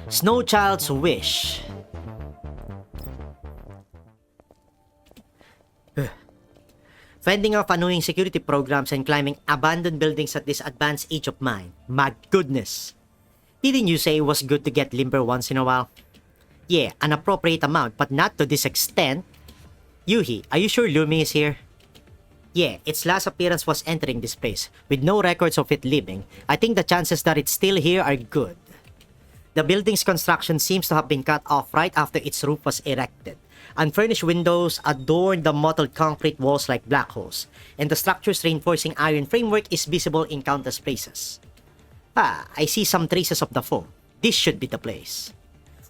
Snowchild's Wish. Fending off annoying security programs and climbing abandoned buildings at this advanced age of mine. My goodness. Didn't you say it was good to get limber once in a while? Yeah, an appropriate amount, but not to this extent. Yoohee, are you sure Lumi is here? Yeah, its last appearance was entering this place. With no records of it leaving, I think the chances that it's still here are good. The building's construction seems to have been cut off right after its roof was erected. Unfurnished windows adorn the mottled concrete walls like black holes, and the structure's reinforcing iron framework is visible in countless places. Ah, I see some traces of the foam. This should be the place.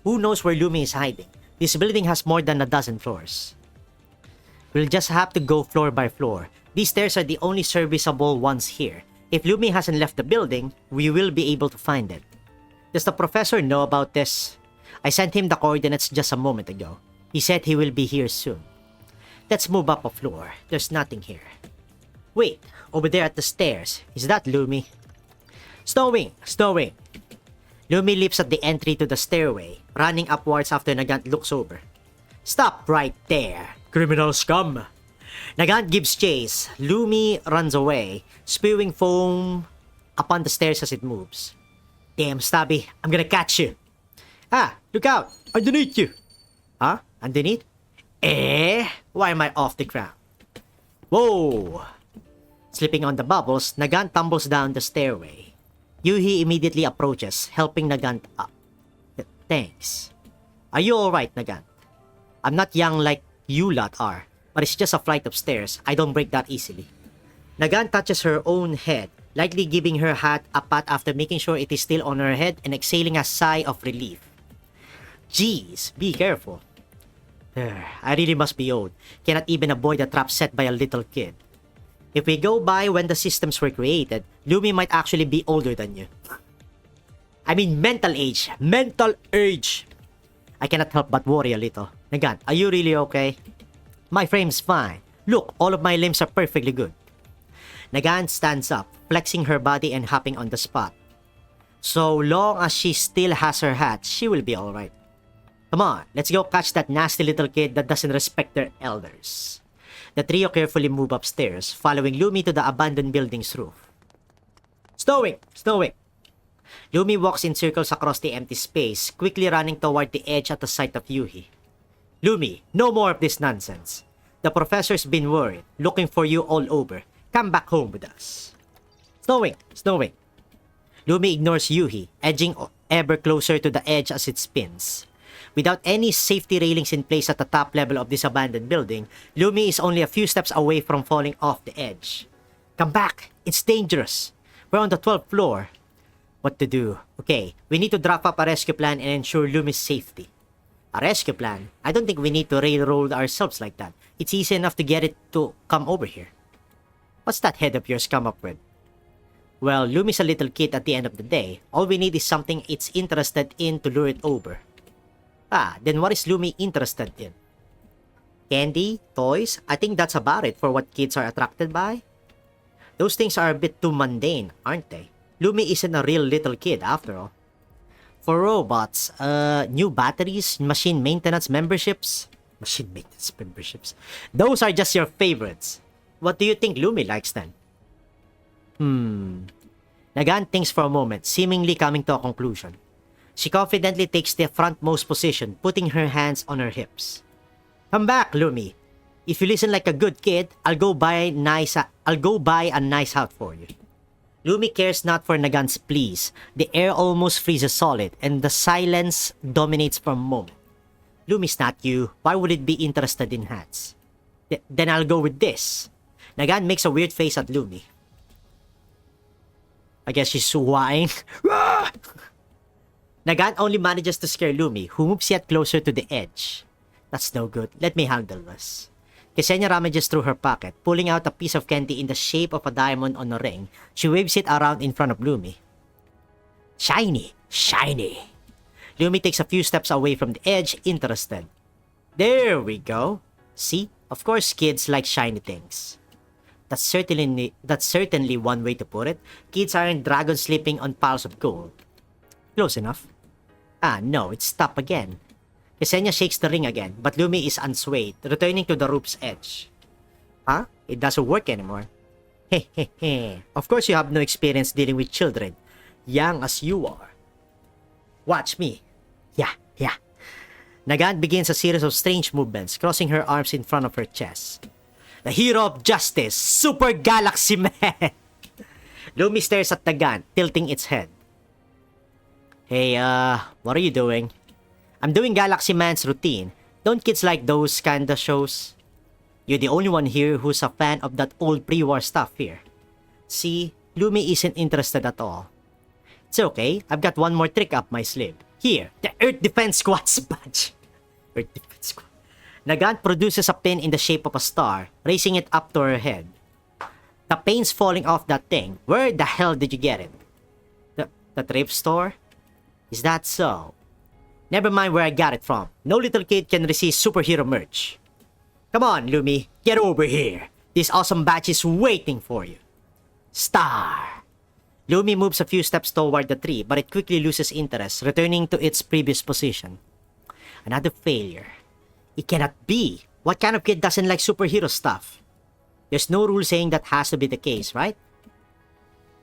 Who knows where Lumi is hiding? This building has more than a dozen floors. We'll just have to go floor by floor. These stairs are the only serviceable ones here. If Lumi hasn't left the building, we will be able to find it. Does the professor know about this? I sent him the coordinates just a moment ago. He said he will be here soon. Let's move up a floor. There's nothing here. Wait, over there at the stairs. Is that Lumi? Snowing! Lumi leaps at the entry to the stairway, running upwards after Nagant looks over. Stop right there, criminal scum! Nagant gives chase. Lumi runs away, spewing foam upon the stairs as it moves. Damn, Stabby, I'm gonna catch you. Ah, look out! Underneath you! Huh? Underneath? Why am I off the ground? Whoa! Slipping on the bubbles, Nagant tumbles down the stairway. Yoohee immediately approaches, helping Nagant up. Thanks. Are you alright, Nagant? I'm not young like you lot are, but it's just a flight of stairs. I don't break that easily. Nagant touches her own head, lightly giving her hat a pat after making sure it is still on her head and exhaling a sigh of relief. Jeez, be careful. I really must be old. Cannot even avoid a trap set by a little kid. If we go by when the systems were created, Lumi might actually be older than you. I mean mental age. Mental age! I cannot help but worry a little. Nagant, are you really okay? My frame's fine. Look, all of my limbs are perfectly good. Nagant stands up, flexing her body and hopping on the spot. So long as she still has her hat, she will be alright. Come on, let's go catch that nasty little kid that doesn't respect their elders. The trio carefully move upstairs, following Lumi to the abandoned building's roof. Snowing! Lumi walks in circles across the empty space, quickly running toward the edge at the sight of Yoohee. Lumi, no more of this nonsense. The professor's been worried, looking for you all over. Come back home with us. Snowing! Lumi ignores Yoohee, edging ever closer to the edge as it spins. Without any safety railings in place at the top level of this abandoned building, Lumi is only a few steps away from falling off the edge. Come back! It's dangerous! We're on the 12th floor. What to do? Okay, we need to draft up a rescue plan and ensure Lumi's safety. A rescue plan? I don't think we need to railroad ourselves like that. It's easy enough to get it to come over here. What's that head of yours come up with? Well, Lumi's a little kid at the end of the day. All we need is something it's interested in to lure it over. Ah, then what is Lumi interested in? Candy? Toys? I think that's about it for what kids are attracted by. Those things are a bit too mundane, aren't they? Lumi isn't a real little kid after all. For robots, new batteries, machine maintenance memberships? Those are just your favorites. What do you think Lumi likes then? Nagant thinks for a moment, seemingly coming to a conclusion. She confidently takes the frontmost position, putting her hands on her hips. Come back, Lumi. If you listen like a good kid, I'll go buy a nice house for you. Lumi cares not for Nagant's pleas. The air almost freezes solid, and the silence dominates for a moment. Lumi's not you. Why would it be interested in hats? Then I'll go with this. Nagant makes a weird face at Lumi. I guess she's whining. Nagant only manages to scare Lumi, who moves yet closer to the edge. That's no good. Let me handle this. Ksenia rummages through her pocket, pulling out a piece of candy in the shape of a diamond on a ring. She waves it around in front of Lumi. Shiny! Lumi takes a few steps away from the edge, interested. There we go. See? Of course kids like shiny things. That's certainly one way to put it. Kids aren't dragons sleeping on piles of gold. Close enough. Ah, no, it's stopped again. Ksenia shakes the ring again, but Lumi is unswayed, returning to the rope's edge. Huh? It doesn't work anymore. Hehehe. Of course you have no experience dealing with children, young as you are. Watch me. Yeah. Nagant begins a series of strange movements, crossing her arms in front of her chest. The hero of justice, Super Galaxy Man! Lumi stares at Nagant, tilting its head. Hey, what are you doing? I'm doing Galaxy Man's routine. Don't kids like those kinda shows? You're the only one here who's a fan of that old pre-war stuff here. See, Lumi isn't interested at all. It's okay, I've got one more trick up my sleeve. Here, the Earth Defense Squad's badge. Earth Defense Squad. Nagant produces a pin in the shape of a star, raising it up to her head. The paint's falling off that thing. Where the hell did you get it? The thrift store? Is that so? Never mind where I got it from. No little kid can resist superhero merch. Come on, Lumi. Get over here. This awesome badge is waiting for you. Star. Lumi moves a few steps toward the tree, but it quickly loses interest, returning to its previous position. Another failure. It cannot be. What kind of kid doesn't like superhero stuff? There's no rule saying that has to be the case, right?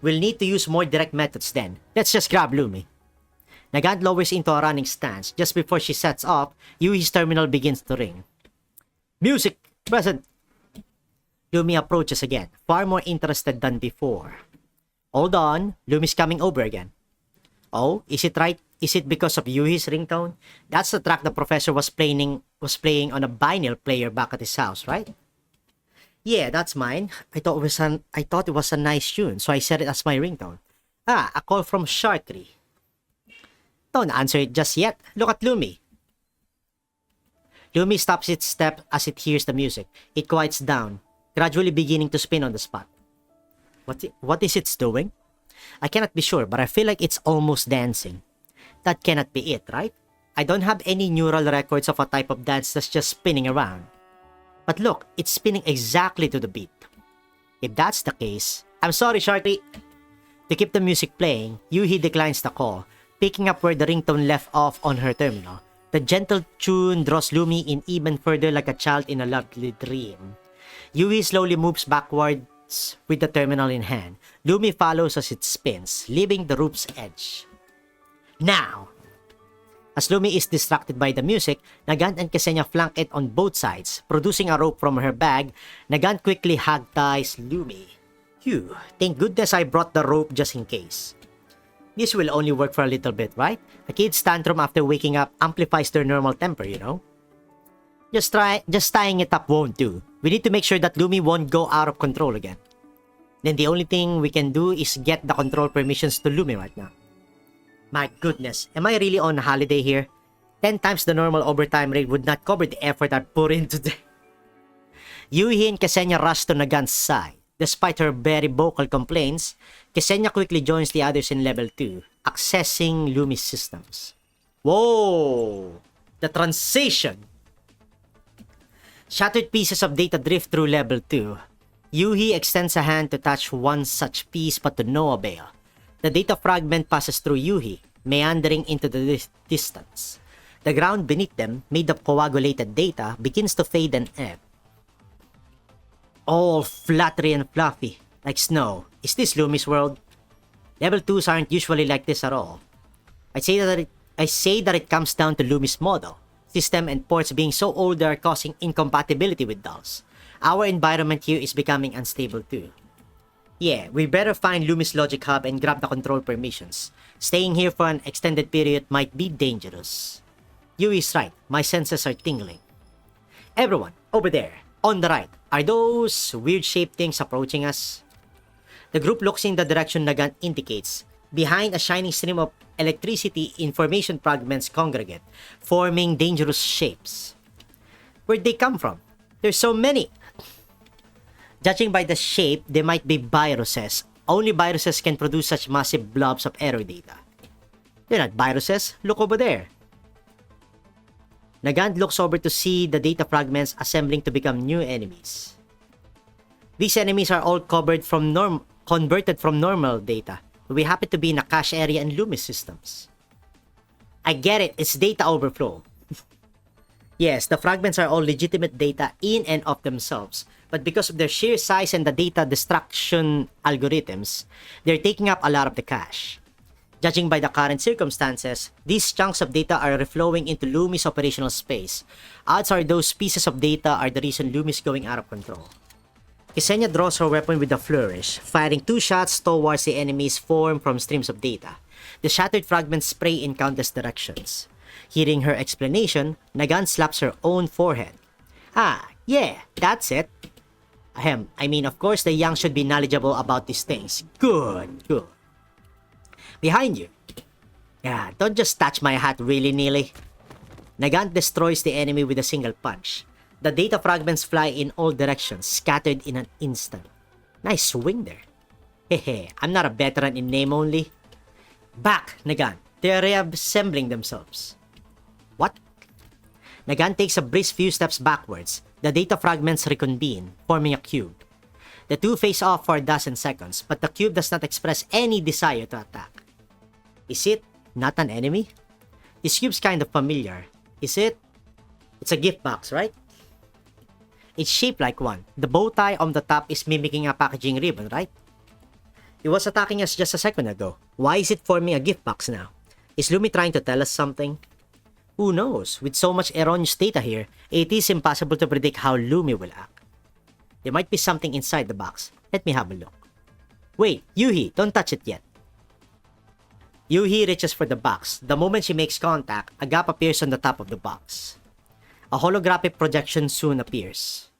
We'll need to use more direct methods then. Let's just grab Lumi. Nagant lowers into a running stance. Just before she sets off, Yoohee's terminal begins to ring. Music present. Lumi approaches again, far more interested than before. Hold on, Lumi's coming over again. Oh, is it right? Is it because of Yoohee's ringtone? That's the track the professor was playing on a vinyl player back at his house, right? Yeah, that's mine. I thought it was a nice tune, so I set it as my ringtone. Ah, a call from Shartry. Don't answer it just yet. Look at Lumi. Lumi stops its step as it hears the music. It quiets down, gradually beginning to spin on the spot. What is it doing? I cannot be sure, but I feel like it's almost dancing. That cannot be it, right? I don't have any neural records of a type of dance that's just spinning around. But look, it's spinning exactly to the beat. If that's the case, I'm sorry, Sharky. To keep the music playing, Yoohee declines the call, picking up where the ringtone left off on her terminal. The gentle tune draws Lumi in even further like a child in a lovely dream. Yoohee slowly moves backwards with the terminal in hand. Lumi follows as it spins, leaving the rope's edge. Now! As Lumi is distracted by the music, Nagant and Ksenia flank it on both sides. Producing a rope from her bag, Nagant quickly hog-ties Lumi. Phew, thank goodness I brought the rope just in case. This will only work for a little bit, right? A kid's tantrum after waking up amplifies their normal temper, you know? Just tying it up won't do. We need to make sure that Lumi won't go out of control again. Then the only thing we can do is get the control permissions to Lumi right now. My goodness, am I really on a holiday here? 10 times the normal overtime rate would not cover the effort I put in today. Yoohee and Ksenia rush to Nagant's side. Despite her very vocal complaints, Ksenia quickly joins the others in level 2, accessing Lumi's systems. Whoa! The transition! Shattered pieces of data drift through level 2. Yoohee extends a hand to touch one such piece but to no avail. The data fragment passes through Yoohee, meandering into the distance. The ground beneath them, made of coagulated data, begins to fade and ebb. All fluttery and fluffy, like snow. Is this Lumi's world? Level 2s aren't usually like this at all. I say that it comes down to Lumi's model. System and ports being so old they are causing incompatibility with dolls. Our environment here is becoming unstable too. Yeah, we better find Lumi's logic hub and grab the control permissions. Staying here for an extended period might be dangerous. Yoohee's right, my senses are tingling. Everyone, over there, on the right, are those weird-shaped things approaching us? The group looks in the direction Nagant indicates. Behind a shining stream of electricity, information fragments congregate, forming dangerous shapes. Where'd they come from? There's so many! Judging by the shape, they might be viruses. Only viruses can produce such massive blobs of error data. They're not viruses. Look over there. Nagant looks over to see the data fragments assembling to become new enemies. These enemies are all converted from normal data. We happen to be in a cache area in Lumi's systems. I get it, it's data overflow. Yes, the fragments are all legitimate data in and of themselves, but because of their sheer size and the data destruction algorithms, they're taking up a lot of the cache. Judging by the current circumstances, these chunks of data are reflowing into Lumi's operational space. Odds are those pieces of data are the reason Lumi's going out of control. Ksenia draws her weapon with a flourish, firing 2 shots towards the enemies formed from streams of data. The shattered fragments spray in countless directions. Hearing her explanation, Nagan slaps her own forehead. Ah, yeah, that's it. Ahem, I mean, of course the young should be knowledgeable about these things. Good, good. Behind you. Yeah, don't just touch my hat willy-nilly. Nagant destroys the enemy with a single punch. The data fragments fly in all directions, scattered in an instant. Nice swing there. Hehe, I'm not a veteran in name only. Back, Nagant. They're reassembling themselves. What? Nagant takes a brisk few steps backwards. The data fragments reconvene, forming a cube. The two face off for a dozen seconds, but the cube does not express any desire to attack. Is it not an enemy? This cube's kind of familiar. Is it? It's a gift box, right? It's shaped like one. The bow tie on the top is mimicking a packaging ribbon, right? It was attacking us just a second ago. Why is it forming a gift box now? Is Lumi trying to tell us something? Who knows? With so much erroneous data here, it is impossible to predict how Lumi will act. There might be something inside the box. Let me have a look. Wait, Yoohee, don't touch it yet. Yoohee reaches for the box. The moment she makes contact, a gap appears on the top of the box. A holographic projection soon appears.